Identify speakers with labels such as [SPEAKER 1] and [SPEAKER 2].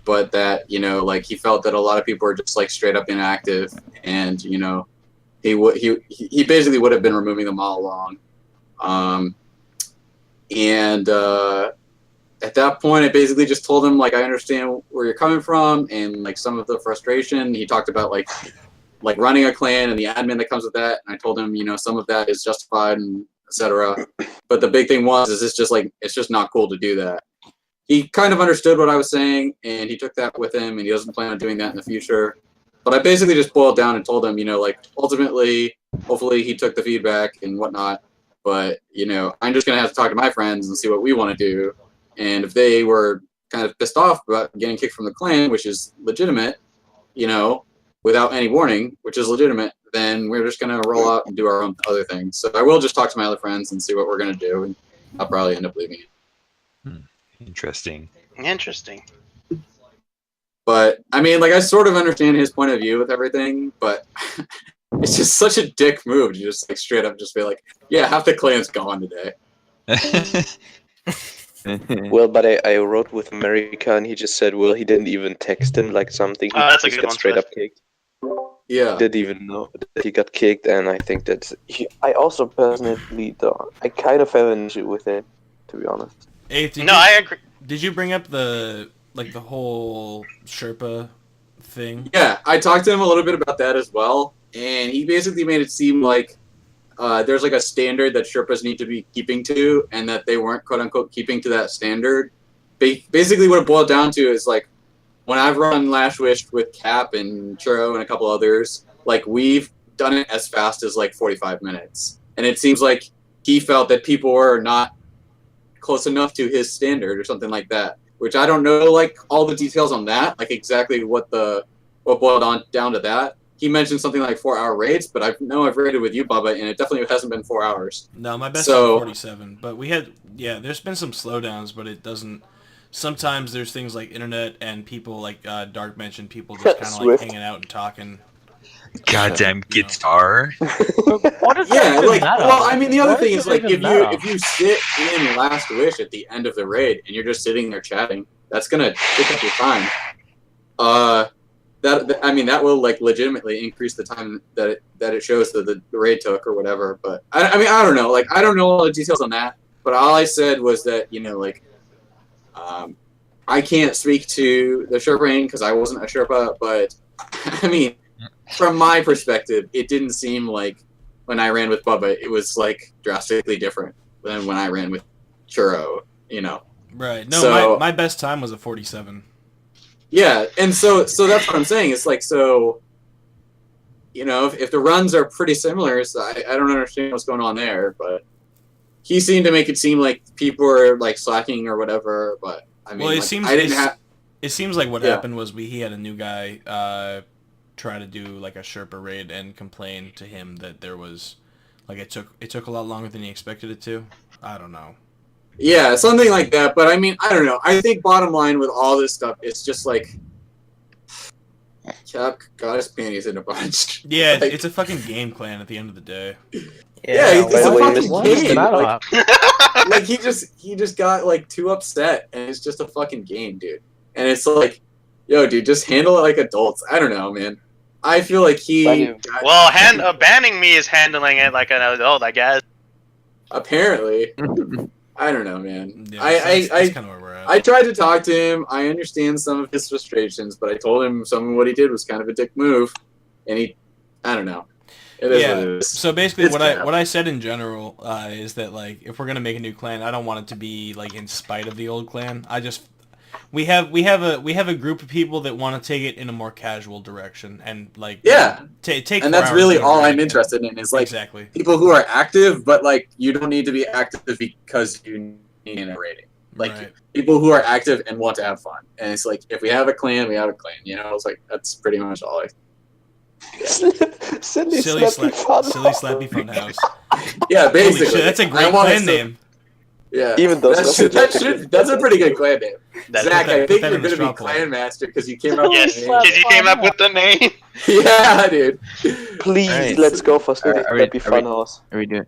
[SPEAKER 1] but that like he felt that a lot of people were just like straight up inactive, and he basically would have been removing them all along. And at that point, I basically just told him, like, I understand where you're coming from and like some of the frustration. He talked about like running a clan and the admin that comes with that, and I told him some of that is justified and etc. But the big thing is it's just not cool to do that. He kind of understood what I was saying, and he took that with him, and he doesn't plan on doing that in the future. But I basically just boiled down and told him, like, ultimately, hopefully he took the feedback and whatnot. But, I'm just going to have to talk to my friends and see what we want to do. And if they were kind of pissed off about getting kicked from the clan, which is legitimate, without any warning, which is legitimate, then we're just going to roll out and do our own other things. So I will just talk to my other friends and see what we're going to do, and I'll probably end up leaving it.
[SPEAKER 2] Interesting.
[SPEAKER 1] But, I mean, like, I sort of understand his point of view with everything, but it's just such a dick move to just, like, straight up just be like, yeah, half the clan's gone today.
[SPEAKER 3] Well, but I wrote with America, and he just said, well, he didn't even text him, like, something. He
[SPEAKER 4] that's a
[SPEAKER 3] just
[SPEAKER 4] good
[SPEAKER 3] got
[SPEAKER 4] one,
[SPEAKER 3] straight
[SPEAKER 4] Swift.
[SPEAKER 3] up kicked.
[SPEAKER 1] Yeah.
[SPEAKER 3] Didn't even know that he got kicked, and I think that I also personally, though, I kind of have an issue with it, to be honest.
[SPEAKER 5] Hey,
[SPEAKER 4] I agree.
[SPEAKER 5] Did you bring up the whole Sherpa thing?
[SPEAKER 1] Yeah, I talked to him a little bit about that as well, and he basically made it seem like there's like a standard that Sherpas need to be keeping to, and that they weren't quote unquote keeping to that standard. Basically, what it boiled down to is like when I've run Lash Wish with Cap and Churro and a couple others, like we've done it as fast as like 45 minutes, and it seems like he felt that people were not close enough to his standard or something like that. Which I don't know, like all the details on that, like exactly what boiled down to that. He mentioned something like 4-hour raids, but I know I've raided with you, Bubba, and it definitely hasn't been 4 hours.
[SPEAKER 5] No, my best is 47. But there's been some slowdowns, but it doesn't. Sometimes there's things like internet and people, like Dark mentioned, people just kind of like hanging out and talking.
[SPEAKER 2] Goddamn guitar.
[SPEAKER 6] What is
[SPEAKER 1] Yeah, like,
[SPEAKER 6] that
[SPEAKER 1] well,
[SPEAKER 6] of?
[SPEAKER 1] I mean, the other
[SPEAKER 6] What
[SPEAKER 1] thing
[SPEAKER 6] is
[SPEAKER 1] is, like,
[SPEAKER 6] even
[SPEAKER 1] if
[SPEAKER 6] that
[SPEAKER 1] you sit in Last Wish at the end of the raid and you're just sitting there chatting, that's gonna take up your time. That will like legitimately increase the time that it shows that the raid took or whatever. But I mean, I don't know. Like, I don't know all the details on that. But all I said was that I can't speak to the Sherpa because I wasn't a Sherpa. But I mean, from my perspective, it didn't seem like when I ran with Bubba, it was like drastically different than when I ran with Churro.
[SPEAKER 5] Right. No,
[SPEAKER 1] So,
[SPEAKER 5] my best time was a 47.
[SPEAKER 1] Yeah, and so that's what I'm saying. It's like, so, if the runs are pretty similar, so I don't understand what's going on there, but he seemed to make it seem like people were like slacking or whatever, but I mean,
[SPEAKER 5] Well,
[SPEAKER 1] it
[SPEAKER 5] seems like what happened was he had a new guy try to do like a Sherpa raid and complain to him that there was like it took a lot longer than he expected it to. I don't know.
[SPEAKER 1] Yeah, something like that. But I mean, I don't know. I think bottom line with all this stuff, it's just like Cap got his panties in a bunch.
[SPEAKER 5] Yeah,
[SPEAKER 1] like,
[SPEAKER 5] it's a fucking game clan at the end of the day.
[SPEAKER 1] Yeah, it's a fucking game.
[SPEAKER 6] Like,
[SPEAKER 1] like he just got like too upset, and it's just a fucking game, dude. And it's like, yo, dude, just handle it like adults. I don't know, man. I feel like
[SPEAKER 4] banning me is handling it like an adult, I guess.
[SPEAKER 1] Apparently. I don't know, man.
[SPEAKER 5] Yeah, that's kind of where we're at.
[SPEAKER 1] I tried to talk to him. I understand some of his frustrations, but I told him some of what he did was kind of a dick move, and I don't know. It is what it is.
[SPEAKER 5] So basically, what I said in general is that like if we're gonna make a new clan, I don't want it to be like in spite of the old clan. We have a group of people that want to take it in a more casual direction and like take.
[SPEAKER 1] And that's really all I'm interested in is like
[SPEAKER 5] exactly
[SPEAKER 1] people who are active, but like you don't need to be active because you need a rating. Like people who are active and want to have fun. And it's like if we have a clan, we have a clan. It's like that's pretty much all.
[SPEAKER 3] Silly Slappy
[SPEAKER 5] Funhouse.
[SPEAKER 1] Yeah, basically.
[SPEAKER 5] Holy shit, that's a great clan name.
[SPEAKER 1] Yeah,
[SPEAKER 3] even though
[SPEAKER 1] that's a pretty good clan name. Zach, I think you're going to be clan master because you came up with the name.
[SPEAKER 4] Because you came up with the name.
[SPEAKER 1] Yeah, dude.
[SPEAKER 3] Please, let's go for Slappy Funhouse.
[SPEAKER 7] Are we doing?